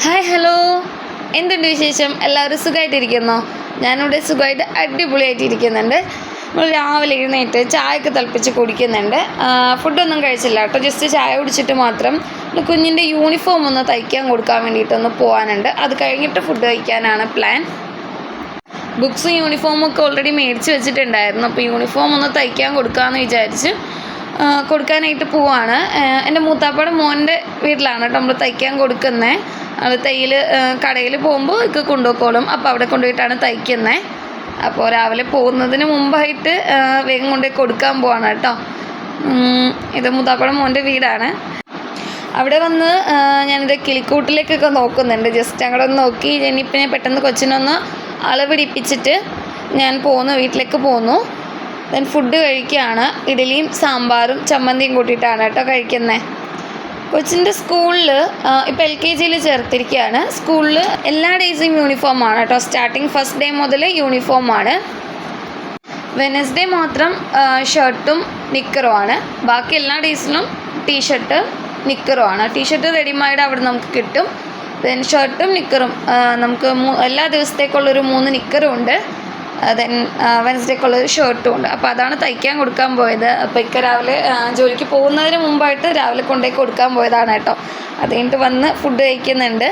Hi hello, എന്തുണ്ട് വിശേഷം? എല്ലാവരും സുഖമായിട്ടിരിക്കുന്നോ? ഞാനിവിടെ സുഖമായിട്ട് അടിപൊളിയായിട്ടിരിക്കുന്നുണ്ട്. നമ്മൾ രാവിലെ എഴുന്നേറ്റ് ചായയൊക്കെ തിളപ്പിച്ച് കുടിക്കുന്നുണ്ട്. ഫുഡൊന്നും കഴിച്ചില്ല കേട്ടോ, ജസ്റ്റ് ചായ കുടിച്ചിട്ട് മാത്രം. കുഞ്ഞിൻ്റെ യൂണിഫോം ഒന്ന് തയ്ക്കാൻ കൊടുക്കാൻ വേണ്ടിയിട്ടൊന്ന് പോകാനുണ്ട്. അത് കഴിഞ്ഞിട്ട് ഫുഡ് കഴിക്കാനാണ് പ്ലാൻ. ബുക്സും യൂണിഫോമും ഒക്കെ ഓൾറെഡി മേടിച്ച് വെച്ചിട്ടുണ്ടായിരുന്നു. അപ്പോൾ യൂണിഫോം ഒന്ന് തയ്ക്കാൻ കൊടുക്കാമെന്ന് വിചാരിച്ച് കൊടുക്കാനായിട്ട് പോവാണ്. എൻ്റെ മൂത്താപ്പയുടെ മോൻ്റെ വീട്ടിലാണ് കേട്ടോ നമ്മൾ തയ്ക്കാൻ കൊടുക്കുന്നത്. അത് തയ്യൽ കടയിൽ പോകുമ്പോൾ ഒക്കെ കൊണ്ടുപോയിക്കോളും. അപ്പോൾ അവിടെ കൊണ്ടുപോയിട്ടാണ് തയ്ക്കുന്നത്. അപ്പോൾ രാവിലെ പോകുന്നതിന് മുമ്പായിട്ട് വേഗം കൊണ്ടുപോയി കൊടുക്കാൻ പോവാണ് കേട്ടോ. ഇത് മൂത്താപ്പയുടെ മോൻ്റെ വീടാണ്. അവിടെ വന്ന് ഞാനിത് കിളിക്കൂട്ടിലേക്കൊക്കെ നോക്കുന്നുണ്ട്. ജസ്റ്റ് അങ്ങോട്ട് ഒന്ന് നോക്കി ജെന്നിപ്പിനെ പെട്ടെന്ന് കൊച്ചിനൊന്ന് അളവിടിപ്പിച്ചിട്ട് ഞാൻ വീട്ടിലേക്ക് പോന്നു. ദെൻ ഫുഡ് കഴിക്കുകയാണ്. ഇഡലിയും സാമ്പാറും ചമ്മന്തിയും കൂട്ടിയിട്ടാണ് കേട്ടോ കഴിക്കുന്നത്. കൊച്ചിൻ്റെ സ്കൂളിൽ ഇപ്പോൾ LKG ചേർത്തിരിക്കുകയാണ്. സ്കൂളിൽ എല്ലാ ഡേയ്സും യൂണിഫോമാണ് കേട്ടോ. സ്റ്റാർട്ടിങ് ഫസ്റ്റ് ഡേ മുതൽ യൂണിഫോമാണ്. വെനസ്ഡേ മാത്രം ഷർട്ടും നിക്കറുമാണ്. ബാക്കി എല്ലാ ഡേയ്സിലും ടീഷർട്ട് നിക്കറുമാണ്. ടീഷർട്ട് റെഡിമെയ്ഡ് അവിടെ നമുക്ക് കിട്ടും. ദെൻ ഷർട്ടും നിക്കറും നമുക്ക് എല്ലാ ദിവസത്തേക്കുള്ളൊരു 3 നിക്കറും ഉണ്ട്. ദെൻ വെനസ്ഡേക്കുള്ളൊരു ഷർട്ടും ഉണ്ട്. അപ്പോൾ അതാണ് തയ്ക്കാൻ കൊടുക്കാൻ പോയത്. അപ്പോൾ ഇക്ക രാവിലെ ജോലിക്ക് പോകുന്നതിന് മുമ്പായിട്ട് രാവിലെ കൊണ്ടുപോയി കൊടുക്കാൻ പോയതാണ് കേട്ടോ. അത് കഴിഞ്ഞിട്ട് വന്ന് ഫുഡ് കഴിക്കുന്നുണ്ട്.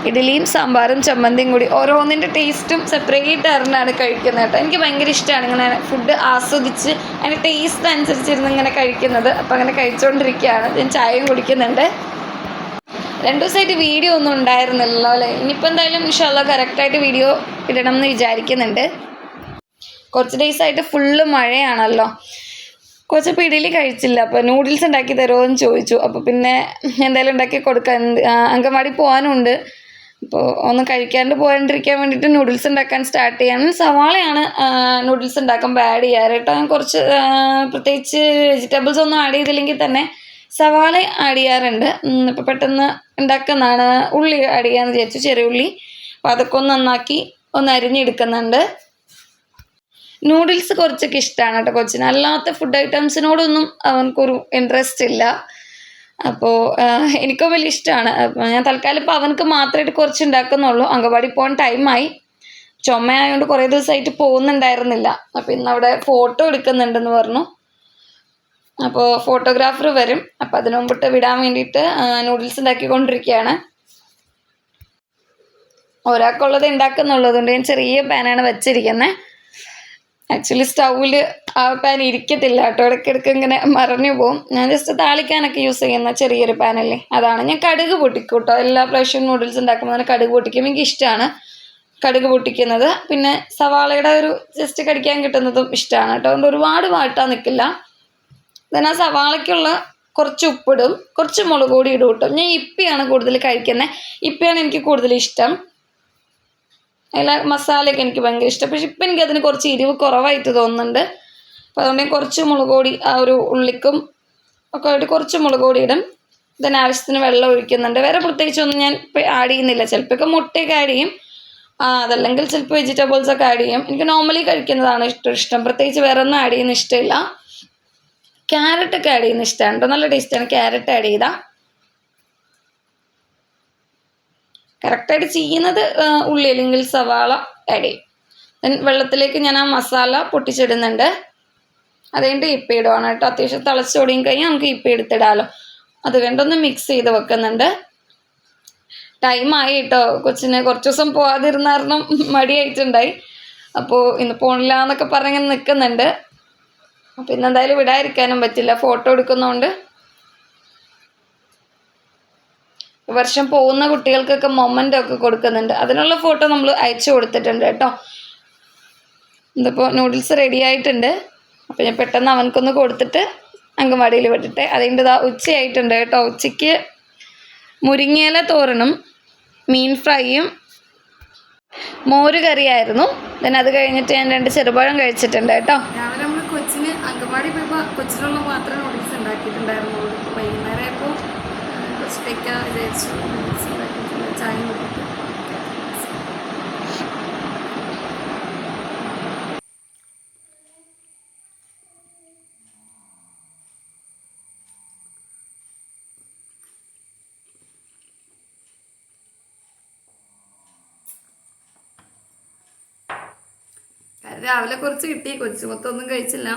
ഇഡലിയും സാമ്പാറും ചമ്മന്തിയും കൂടി ഓരോന്നിൻ്റെ ടേസ്റ്റും സെപ്പറേറ്റ് അറിഞ്ഞാണ് കഴിക്കുന്നത് കേട്ടോ. എനിക്ക് ഭയങ്കര ഇഷ്ടമാണ് ഇങ്ങനെ ഫുഡ് ആസ്വദിച്ച് അതിൻ്റെ ടേസ്റ്റ് അനുസരിച്ചിരുന്ന് ഇങ്ങനെ കഴിക്കുന്നത്. അപ്പോൾ അങ്ങനെ കഴിച്ചുകൊണ്ടിരിക്കുകയാണ്. ഞാൻ ചായയും കുടിക്കുന്നുണ്ട്. 2 ദിവസമായിട്ട് വീഡിയോ ഒന്നും ഉണ്ടായിരുന്നില്ലല്ലോ അല്ലേ. ഇനിയിപ്പോൾ എന്തായാലും ഇൻഷാല്ലാ കറക്റ്റായിട്ട് വീഡിയോ ഇടണം എന്ന് വിചാരിക്കുന്നുണ്ട്. കുറച്ച് ഡേയ്സായിട്ട് ഫുള്ള് മഴയാണല്ലോ. കുറച്ചപ്പോൾ ഇഡലി കഴിച്ചില്ല. അപ്പോൾ നൂഡിൽസ് ഉണ്ടാക്കി തരുമോ എന്ന് ചോദിച്ചു. അപ്പോൾ പിന്നെ എന്തായാലും ഉണ്ടാക്കി കൊടുക്കാൻ അങ്കൻവാടി പോകാനുണ്ട്. അപ്പോൾ ഒന്ന് കഴിക്കാണ്ട് പോകാണ്ടിരിക്കാൻ വേണ്ടിയിട്ട് നൂഡിൽസ് ഉണ്ടാക്കാൻ സ്റ്റാർട്ട് ചെയ്യാണ്. സവാളയാണ് നൂഡിൽസ് ഉണ്ടാക്കുമ്പോൾ ആഡ് ചെയ്യാറ് കേട്ടോ. ഞാൻ കുറച്ച് പ്രത്യേകിച്ച് വെജിറ്റബിൾസ് ഒന്നും ആഡ് ചെയ്തില്ലെങ്കിൽ തന്നെ സവാള ആഡ് ചെയ്യാറുണ്ട്. അപ്പോൾ പെട്ടെന്ന് ഉണ്ടാക്കുന്നതാണ്. ഉള്ളി ആഡ് ചെയ്യാമെന്ന് വിചാരിച്ചു, ചെറിയ ഉള്ളി. അപ്പോൾ അതൊക്കെ ഒന്ന് നന്നാക്കി ഒന്ന് അരിഞ്ഞെടുക്കുന്നുണ്ട്. നൂഡിൽസ് കുറച്ചൊക്കെ ഇഷ്ടമാണ് കേട്ടോ കൊച്ചിന്. അല്ലാത്ത ഫുഡ് ഐറ്റംസിനോടൊന്നും അവനക്കൊരു ഇൻട്രസ്റ്റ് ഇല്ല. അപ്പോൾ എനിക്കും വലിയ ഇഷ്ടമാണ്. ഞാൻ തൽക്കാലം ഇപ്പോൾ അവനക്ക് മാത്രമായിട്ട് കുറച്ച് ഉണ്ടാക്കുന്നുള്ളൂ. അങ്കൻവാടി പോകാൻ ടൈമായി. ചുമയായതുകൊണ്ട് കുറേ ദിവസമായിട്ട് പോകുന്നുണ്ടായിരുന്നില്ല. അപ്പോൾ ഇന്നവിടെ ഫോട്ടോ എടുക്കുന്നുണ്ടെന്ന് പറഞ്ഞു. അപ്പോൾ ഫോട്ടോഗ്രാഫർ വരും. അപ്പോൾ അതിന് മുമ്പിട്ട് വിടാൻ വേണ്ടിയിട്ട് നൂഡിൽസ് ഉണ്ടാക്കിക്കൊണ്ടിരിക്കുകയാണ്. ഒരാൾക്കുള്ളത് ഉണ്ടാക്കുന്നുള്ളതുകൊണ്ട് ഞാൻ ചെറിയ പാനാണ് വെച്ചിരിക്കുന്നത്. ആക്ച്വലി സ്റ്റൗവിൽ ആ പാൻ ഇരിക്കത്തില്ല കേട്ടോ. ഇടയ്ക്കിടയ്ക്ക് ഇങ്ങനെ മറഞ്ഞു പോകും. ഞാൻ ജസ്റ്റ് താളിക്കാനൊക്കെ യൂസ് ചെയ്യുന്ന ചെറിയൊരു പാനല്ലേ, അതാണ്. ഞാൻ കടുക് പൊട്ടിക്കും കേട്ടോ. എല്ലാ പ്രാവശ്യവും നൂഡിൽസ് ഉണ്ടാക്കുമ്പോൾ തന്നെ കടുക് പൊട്ടിക്കും. എനിക്ക് ഇഷ്ടമാണ് കടുക് പൊട്ടിക്കുന്നത്. പിന്നെ സവാളയുടെ ഒരു ജസ്റ്റ് കടിക്കാൻ കിട്ടുന്നതും ഇഷ്ടമാണ് കേട്ടോ. അതുകൊണ്ട് ഒരുപാട് വാട്ടാൻ നിൽക്കില്ല. then ആ സവാളയ്ക്കുള്ള കുറച്ച് ഉപ്പിടും, കുറച്ച് മുളക് പൊടി ഇടും കേട്ടോ. ഞാൻ ഇപ്പിയാണ് കൂടുതൽ കഴിക്കുന്നത്. ഇപ്പിയാണ് എനിക്ക് കൂടുതൽ ഇഷ്ടം. എല്ലാ മസാലയൊക്കെ എനിക്ക് ഭയങ്കര ഇഷ്ടം. പക്ഷെ ഇപ്പം എനിക്കതിന് കുറച്ച് എരിവ് കുറവായിട്ട് തോന്നുന്നുണ്ട്. അപ്പോൾ അതുകൊണ്ട് ഞാൻ കുറച്ച് മുളക് പൊടി ആ ഒരു ഉള്ളിക്കും ഒക്കെ ആയിട്ട് കുറച്ച് മുളക് പൊടി ഇടും. then ആവശ്യത്തിന് വെള്ളം ഒഴിക്കുന്നുണ്ട്. വേറെ പ്രത്യേകിച്ചൊന്നും ഞാൻ ആഡ് ചെയ്യുന്നില്ല. ചിലപ്പോഴൊക്കെ മുട്ടയൊക്കെ ആഡ് ചെയ്യും. അതല്ലെങ്കിൽ ചിലപ്പോൾ വെജിറ്റബിൾസൊക്കെ ആഡ് ചെയ്യും. എനിക്ക് നോർമലി കഴിക്കുന്നതാണ് ഇഷ്ടം. പ്രത്യേകിച്ച് വേറെ ഒന്നും ആഡ് ചെയ്യുന്ന ഇഷ്ടമില്ല. ക്യാരറ്റൊക്കെ ആഡ് ചെയ്യുന്ന ഇഷ്ടമാണ് കേട്ടോ. നല്ല ടേസ്റ്റാണ് ക്യാരറ്റ് ആഡ് ചെയ്താൽ. കറക്റ്റായിട്ട് ചെയ്യുന്നത് ഉള്ളി അല്ലെങ്കിൽ സവാള ആഡ് ചെയ്യും. ദെൻ വെള്ളത്തിലേക്ക് ഞാൻ ആ മസാല പൊട്ടിച്ചിടുന്നുണ്ട്. അത് കഴിഞ്ഞിട്ട് ഇപ്പ ഇടുവാണ് കേട്ടോ. അത്യാവശ്യം തിളച്ച് തുടങ്ങി കഴിഞ്ഞാൽ നമുക്ക് ഇപ്പ എടുത്തിടാമല്ലോ. അത് കഴിഞ്ഞിട്ടൊന്ന് മിക്സ് ചെയ്ത് വെക്കുന്നുണ്ട്. ടൈമായി കേട്ടോ. കൊച്ചിന് കുറച്ച് ദിവസം പോകാതിരുന്ന കാരണം മടിയായിട്ടുണ്ടായി. അപ്പോൾ ഇന്ന് പോണില്ല എന്നൊക്കെ പറഞ്ഞിങ്ങനെ നിൽക്കുന്നുണ്ട്. അപ്പോൾ ഇന്നെന്തായാലും വിടാതിരിക്കാനും പറ്റില്ല, ഫോട്ടോ എടുക്കുന്നതുകൊണ്ട്. വർഷം പോകുന്ന കുട്ടികൾക്കൊക്കെ മൊമെൻ്റ് ഒക്കെ കൊടുക്കുന്നുണ്ട്. അതിനുള്ള ഫോട്ടോ നമ്മൾ അയച്ചു കൊടുത്തിട്ടുണ്ട് കേട്ടോ. ഇതിപ്പോൾ നൂഡിൽസ് റെഡി ആയിട്ടുണ്ട്. അപ്പോൾ ഞാൻ പെട്ടെന്ന് അവനക്കൊന്ന് കൊടുത്തിട്ട് അങ്കൻവാടിയിൽ വിട്ടിട്ട് അതിൻ്റെ ഉച്ചയായിട്ടുണ്ട് കേട്ടോ. ഉച്ചയ്ക്ക് മുരിങ്ങയില തോരനും മീൻ ഫ്രൈയും മോര് കറിയായിരുന്നു. then അത് കഴിഞ്ഞിട്ട് ഞാൻ 2 ചെറുപഴം കഴിച്ചിട്ടുണ്ട് കേട്ടോ. രാവിലെ നമ്മൾ കൊച്ചിന് അങ്കൻവാടി പോയപ്പോൾ കൊച്ചിനുള്ള മാത്രമേ നൂഡിൽസ് ഉണ്ടാക്കിയിട്ടുണ്ടായിരുന്നുള്ളൂ. വൈകുന്നേരം ആയപ്പോൾ കുറച്ച് കഴിക്കാൻ വിചാരിച്ചു. നൂഡിൽസ് ഉണ്ടാക്കിയിട്ടുണ്ട്, ചായ കൂട്ടിയിട്ട്. രാവിലെ കുറച്ച് കിട്ടി, കൊച്ചു മൊത്തം ഒന്നും കഴിച്ചില്ല.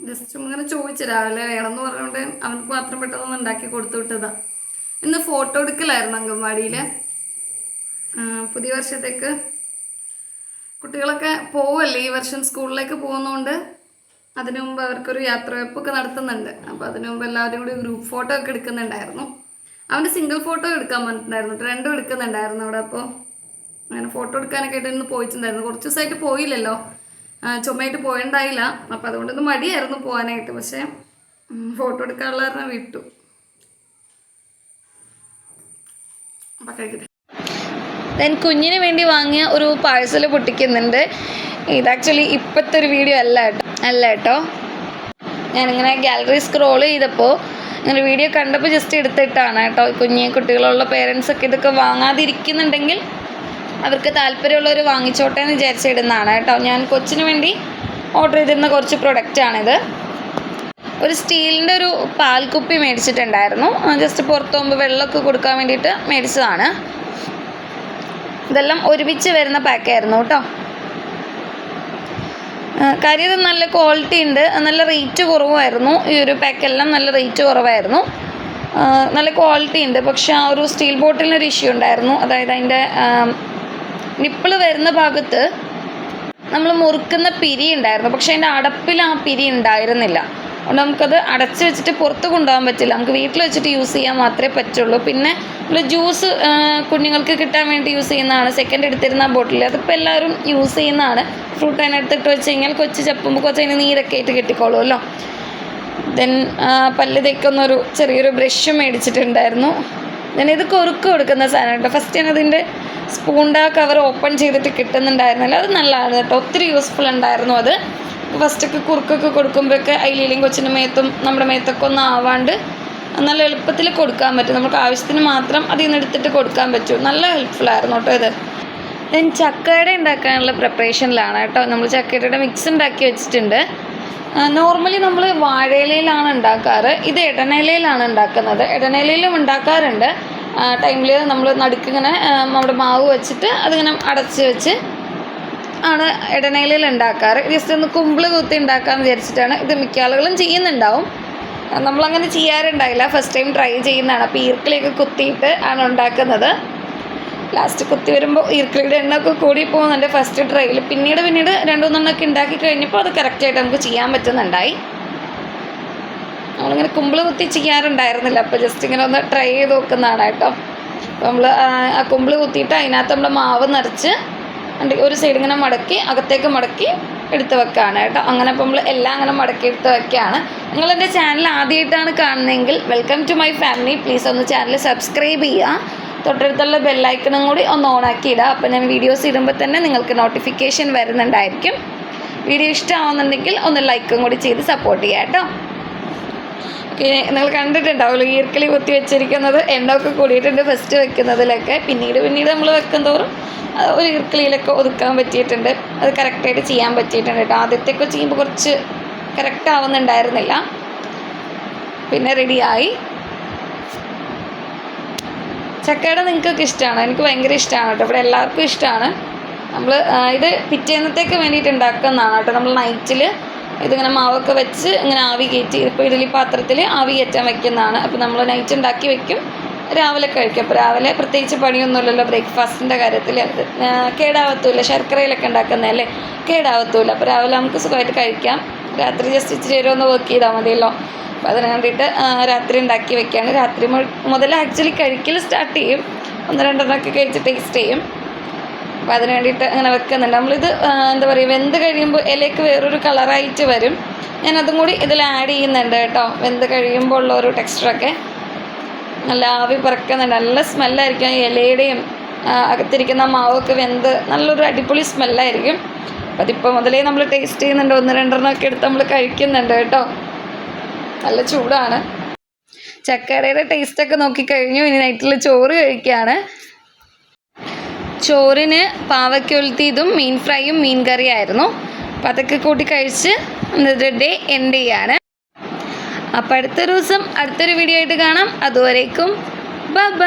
ജസ്റ്റ് ഇങ്ങനെ ചോദിച്ചു രാവിലെ വേണമെന്ന് പറഞ്ഞുകൊണ്ട് അവർക്ക് മാത്രം പെട്ടെന്ന് ഉണ്ടാക്കി കൊടുത്തു വിട്ടതാ. ഇന്ന് ഫോട്ടോ എടുക്കലായിരുന്നു അംഗൻവാടിയിൽ. പുതിയ വർഷത്തേക്ക് കുട്ടികളൊക്കെ പോവല്ലേ ഈ വർഷം, സ്കൂളിലേക്ക് പോകുന്നതുകൊണ്ട് അതിനു മുമ്പ് അവർക്കൊരു യാത്രവെപ്പൊക്കെ നടത്തുന്നുണ്ട്. അപ്പോൾ അതിനു മുമ്പ് എല്ലാവരും കൂടി ഗ്രൂപ്പ് ഫോട്ടോ ഒക്കെ എടുക്കുന്നുണ്ടായിരുന്നു. അവൻ്റെ സിംഗിൾ ഫോട്ടോ എടുക്കാൻ പറഞ്ഞിട്ടുണ്ടായിരുന്നു, രണ്ടും എടുക്കുന്നുണ്ടായിരുന്നു അവിടെ. അപ്പോൾ അങ്ങനെ ഫോട്ടോ എടുക്കാനൊക്കെ ആയിട്ട് ഇന്ന് പോയിട്ടുണ്ടായിരുന്നു. കുറച്ച് ദിവസമായിട്ട് പോയില്ലല്ലോ, ചുമയായിട്ട് പോയിണ്ടായില്ല. അപ്പോൾ അതുകൊണ്ടൊന്ന് മടിയായിരുന്നു പോകാനായിട്ട്. പക്ഷേ ഫോട്ടോ എടുക്കാനുള്ള കാരണം വിട്ടു. അപ്പം കഴിക്കട്ടെ. ദെൻ കുഞ്ഞിന് വേണ്ടി വാങ്ങിയ ഒരു പാഴ്സൽ പൊട്ടിക്കുന്നുണ്ട്. ഇത് ആക്ച്വലി ഇപ്പോഴത്തെ ഒരു വീഡിയോ അല്ല കേട്ടോ. ഞാനിങ്ങനെ ഗാലറി സ്ക്രോൾ ചെയ്തപ്പോൾ ഇങ്ങനെ വീഡിയോ കണ്ടപ്പോൾ ജസ്റ്റ് എടുത്തിട്ടാണ് കേട്ടോ. കുട്ടികളുള്ള പേരൻസൊക്കെ ഇതൊക്കെ വാങ്ങാതിരിക്കുന്നുണ്ടെങ്കിൽ അവർക്ക് താല്പര്യമുള്ളവർ വാങ്ങിച്ചോട്ടെ എന്ന് വിചാരിച്ചിടുന്നതാണ് കേട്ടോ. ഞാൻ കൊച്ചിന് വേണ്ടി ഓർഡർ ചെയ്തിരുന്ന കുറച്ച് പ്രൊഡക്റ്റാണിത്. ഒരു സ്റ്റീലിൻ്റെ ഒരു പാൽക്കുപ്പി മേടിച്ചിട്ടുണ്ടായിരുന്നു. ജസ്റ്റ് പുറത്ത് പോകുമ്പോൾ വെള്ളമൊക്കെ കൊടുക്കാൻ വേണ്ടിയിട്ട് മേടിച്ചതാണ്. ഇതെല്ലാം ഒരുമിച്ച് വരുന്ന പാക്കായിരുന്നു കേട്ടോ. കാര്യം ഇത് നല്ല ക്വാളിറ്റി ഉണ്ട്, നല്ല റേറ്റ് കുറവായിരുന്നു. ഈ ഒരു പാക്കെല്ലാം നല്ല റേറ്റ് കുറവായിരുന്നു, നല്ല ക്വാളിറ്റി ഉണ്ട്. പക്ഷെ ആ ഒരു സ്റ്റീൽ ബോട്ടിലിനൊരു ഇഷ്യൂ ഉണ്ടായിരുന്നു. അതായത് അതിൻ്റെ നിപ്പിള് വരുന്ന ഭാഗത്ത് നമ്മൾ മുറുക്കുന്ന പിരി ഉണ്ടായിരുന്നു, പക്ഷെ അതിൻ്റെ അടപ്പിൽ ആ പിരി ഉണ്ടായിരുന്നില്ല. അതുകൊണ്ട് നമുക്കത് അടച്ച് വെച്ചിട്ട് പുറത്ത് കൊണ്ടുപോകാൻ പറ്റില്ല. നമുക്ക് വീട്ടിൽ വെച്ചിട്ട് യൂസ് ചെയ്യാൻ മാത്രമേ പറ്റുള്ളൂ. പിന്നെ നമ്മൾ ജ്യൂസ് കുഞ്ഞുങ്ങൾക്ക് കിട്ടാൻ വേണ്ടി യൂസ് ചെയ്യുന്നതാണ്. സെക്കൻഡ് എടുത്തിരുന്ന ബോട്ടിൽ അതിപ്പോൾ എല്ലാവരും യൂസ് ചെയ്യുന്നതാണ്. ഫ്രൂട്ട് അതിനടുത്തിട്ട് വെച്ച് കഴിഞ്ഞാൽ കൊച്ച് ചപ്പുമ്പോൾ കുറച്ച് അതിന് നീരൊക്കെ ആയിട്ട് കിട്ടിക്കോളുമല്ലോ. ദെൻ പല്ല് തേക്കുന്നൊരു ചെറിയൊരു ബ്രഷ് മേടിച്ചിട്ടുണ്ടായിരുന്നു. ദെൻ ഇത് കുറുക്ക് കൊടുക്കുന്ന സാധനം കേട്ടോ. ഫസ്റ്റ് ഞാനതിൻ്റെ സ്പൂണിൻ്റെ ആ കവർ ഓപ്പൺ ചെയ്തിട്ട് കിട്ടുന്നുണ്ടായിരുന്നില്ല. അത് നല്ലതാണ് കേട്ടോ, ഒത്തിരി യൂസ്ഫുൾ ഉണ്ടായിരുന്നു അത്. ഫസ്റ്റൊക്കെ കുറുക്കൊക്കെ കൊടുക്കുമ്പോഴൊക്കെ അതിലേലും കൊച്ചിൻ്റെ മേത്തും നമ്മുടെ മേത്തൊക്കെ ഒന്നും ആവാണ്ട് നല്ല എളുപ്പത്തിൽ കൊടുക്കാൻ പറ്റും. നമുക്ക് ആവശ്യത്തിന് മാത്രം അതിൽ നിന്ന് എടുത്തിട്ട് കൊടുക്കാൻ പറ്റും. നല്ല ഹെൽപ്ഫുള്ളായിരുന്നു കേട്ടോ ഇത്. ഞാൻ ചക്കയുടെ ഉണ്ടാക്കാനുള്ള പ്രിപ്പറേഷനിലാണ് കേട്ടോ. നമ്മൾ ചക്കയുടെ മിക്സ് ഉണ്ടാക്കി വെച്ചിട്ടുണ്ട്. നോർമലി നമ്മൾ വാഴയിലയിലാണ് ഉണ്ടാക്കാറ്, ഇത് ഇടനിലയിലാണ് ഉണ്ടാക്കുന്നത്. ഇടനിലയിലും ഉണ്ടാക്കാറുണ്ട്. ടൈമിൽ നമ്മൾ നടുക്കിങ്ങനെ നമ്മുടെ മാവ് വെച്ചിട്ട് അതിങ്ങനെ അടച്ച് വെച്ച് ആണ് ഇടനിലയിൽ ഉണ്ടാക്കാറ്. ജസ്റ്റ് ഒന്ന് കുമ്പിള് കുത്തി ഉണ്ടാക്കാമെന്ന് വിചാരിച്ചിട്ടാണ്. ഇത് മിക്ക ആളുകളും ചെയ്യുന്നുണ്ടാവും, നമ്മളങ്ങനെ ചെയ്യാറുണ്ടായില്ല. ഫസ്റ്റ് ടൈം ട്രൈ ചെയ്യുന്നതാണ്. അപ്പോൾ ഈർക്കിളിയൊക്കെ കുത്തിയിട്ട് ആണ് ഉണ്ടാക്കുന്നത്. ലാസ്റ്റ് കുത്തി വരുമ്പോൾ ഈർക്കിളിയുടെ എണ്ണയൊക്കെ കൂടി പോകുന്നുണ്ട് ഫസ്റ്റ് ട്രൈയിൽ. പിന്നീട് 2-3 ഉണ്ടാക്കി കഴിഞ്ഞപ്പോൾ അത് കറക്റ്റായിട്ട് നമുക്ക് ചെയ്യാൻ പറ്റുന്നുണ്ടായി. നമ്മളിങ്ങനെ കുമ്പിള് കുത്തി ചെയ്യാറുണ്ടായിരുന്നില്ല, അപ്പോൾ ജസ്റ്റ് ഇങ്ങനെ ഒന്ന് ട്രൈ ചെയ്ത് നോക്കുന്നതാണ് കേട്ടോ. അപ്പോൾ നമ്മൾ ആ കുമ്പിള് കുത്തിയിട്ട് അതിനകത്ത് നമ്മൾ മാവ് നിറച്ച് ഒരു സൈഡ് ഇങ്ങനെ മടക്കി അകത്തേക്ക് മടക്കി എടുത്ത് വെക്കുകയാണ് കേട്ടോ. അങ്ങനെ അപ്പോൾ നമ്മൾ എല്ലാം അങ്ങനെ മടക്കി എടുത്ത് വെക്കുകയാണ്. നിങ്ങളെൻ്റെ ചാനൽ ആദ്യമായിട്ടാണ് കാണുന്നതെങ്കിൽ welcome to my family. Please ഒന്ന് ചാനൽ സബ്സ്ക്രൈബ് ചെയ്യുക, തൊട്ടടുത്തുള്ള ബെല്ലൈക്കണും കൂടി ഒന്ന് ഓണാക്കി ഇടുക. അപ്പോൾ ഞാൻ വീഡിയോസ് ഇടുമ്പോൾ തന്നെ നിങ്ങൾക്ക് നോട്ടിഫിക്കേഷൻ വരുന്നുണ്ടായിരിക്കും. വീഡിയോ ഇഷ്ടമാവുന്നുണ്ടെങ്കിൽ ഒന്ന് ലൈക്കും കൂടി ചെയ്ത് സപ്പോർട്ട് ചെയ്യാം കേട്ടോ. ഓക്കെ, നിങ്ങൾ കണ്ടിട്ടുണ്ടാവുമല്ലോ ഈർക്കിളി കുത്തി വെച്ചിരിക്കുന്നത്. എണ്ണയൊക്കെ കൂടിയിട്ടുണ്ട് ഫസ്റ്റ് വെക്കുന്നതിലൊക്കെ. പിന്നീട് നമ്മൾ വെക്കും തോറും ഒരു ഈർക്കിളിയിലൊക്കെ ഒതുക്കാൻ പറ്റിയിട്ടുണ്ട്. അത് കറക്റ്റായിട്ട് ചെയ്യാൻ പറ്റിയിട്ടുണ്ട് കേട്ടോ. ആദ്യത്തെയൊക്കെ ചെയ്യുമ്പോൾ കുറച്ച് കറക്റ്റ് ആവുന്നുണ്ടായിരുന്നില്ല, പിന്നെ റെഡിയായി. ചക്കയുടെ നിങ്ങൾക്കൊക്കെ ഇഷ്ടമാണ്, എനിക്ക് ഭയങ്കര ഇഷ്ടമാണ് കേട്ടോ. ഇവിടെ എല്ലാവർക്കും ഇഷ്ടമാണ്. നമ്മൾ ഇത് പിറ്റേന്നത്തേക്ക് വേണ്ടിയിട്ട് ഉണ്ടാക്കുന്നതാണ് കേട്ടോ. നമ്മൾ നൈറ്റിൽ ഇതിങ്ങനെ മാവൊക്കെ വെച്ച് ഇങ്ങനെ ആവി കയറ്റി, ഇപ്പോൾ ഇഡ്ഡലി പാത്രത്തിൽ ആവി കയറ്റാൻ വയ്ക്കുന്നതാണ്. അപ്പോൾ നമ്മൾ നൈറ്റ് ഉണ്ടാക്കി വെക്കും, രാവിലെ കഴിക്കും. അപ്പോൾ രാവിലെ പ്രത്യേകിച്ച് പണിയൊന്നുമില്ലല്ലോ ബ്രേക്ക്ഫാസ്റ്റിൻ്റെ കാര്യത്തിൽ. അത് കേടാവത്തുമില്ല, ശർക്കരയിലൊക്കെ ഉണ്ടാക്കുന്നതല്ലേ, കേടാവത്തുമില്ല. അപ്പോൾ രാവിലെ നമുക്ക് സുഖമായിട്ട് കഴിക്കാം. രാത്രി ജസ്റ്റ് ഇച്ചിരി നേരം ഒന്ന് വർക്ക് ചെയ്താൽ മതിയല്ലോ. അപ്പോൾ അതിന് വേണ്ടിയിട്ട് രാത്രി ഉണ്ടാക്കി വെക്കുകയാണ്. രാത്രി മുതൽ ആക്ച്വലി കഴിക്കൽ സ്റ്റാർട്ട് ചെയ്യും. 1-2 കഴിച്ച് ടേസ്റ്റ് ചെയ്യും. അപ്പോൾ അതിന് വേണ്ടിയിട്ട് അങ്ങനെ വെക്കുന്നുണ്ട്. നമ്മളിത് എന്താ പറയുക, വെന്ത് കഴിയുമ്പോൾ ഇലയ്ക്ക് വേറൊരു കളറായിട്ട് വരും. ഞാനതും കൂടി ഇതിൽ ആഡ് ചെയ്യുന്നുണ്ട് കേട്ടോ. വെന്ത് കഴിയുമ്പോൾ ഉള്ള ഒരു ടെക്സ്ചറൊക്കെ നല്ല ആവി പറക്കുന്നുണ്ട്. നല്ല സ്മെല്ലായിരിക്കും. ഇലയുടെയും അകത്തിരിക്കുന്ന മാവൊക്കെ വെന്ത് നല്ലൊരു അടിപൊളി സ്മെല്ലായിരിക്കും. അപ്പം അതിപ്പോൾ മുതലേ നമ്മൾ ടേസ്റ്റ് ചെയ്യുന്നുണ്ട്. 1-2 എടുത്ത് നമ്മൾ കഴിക്കുന്നുണ്ട് കേട്ടോ. നല്ല ചൂടാണ്. ചക്കരയുടെ ടേസ്റ്റൊക്കെ നോക്കിക്കഴിഞ്ഞു. ഇനി നൈറ്റിൽ ചോറ് കഴിക്കുകയാണ്. ചോറിന് പാവയ്ക്ക ഉലത്തിയതും മീൻ ഫ്രൈയും മീൻ കറിയായിരുന്നു. അപ്പം അതൊക്കെ കൂട്ടി കഴിച്ച് ഇന്നത്തെ ഡേ എൻഡ് ചെയ്യാണ്. അപ്പോൾ അടുത്തൊരു ദിവസം അടുത്തൊരു വീഡിയോ ആയിട്ട് കാണാം. അതുവരേക്കും ബൈ.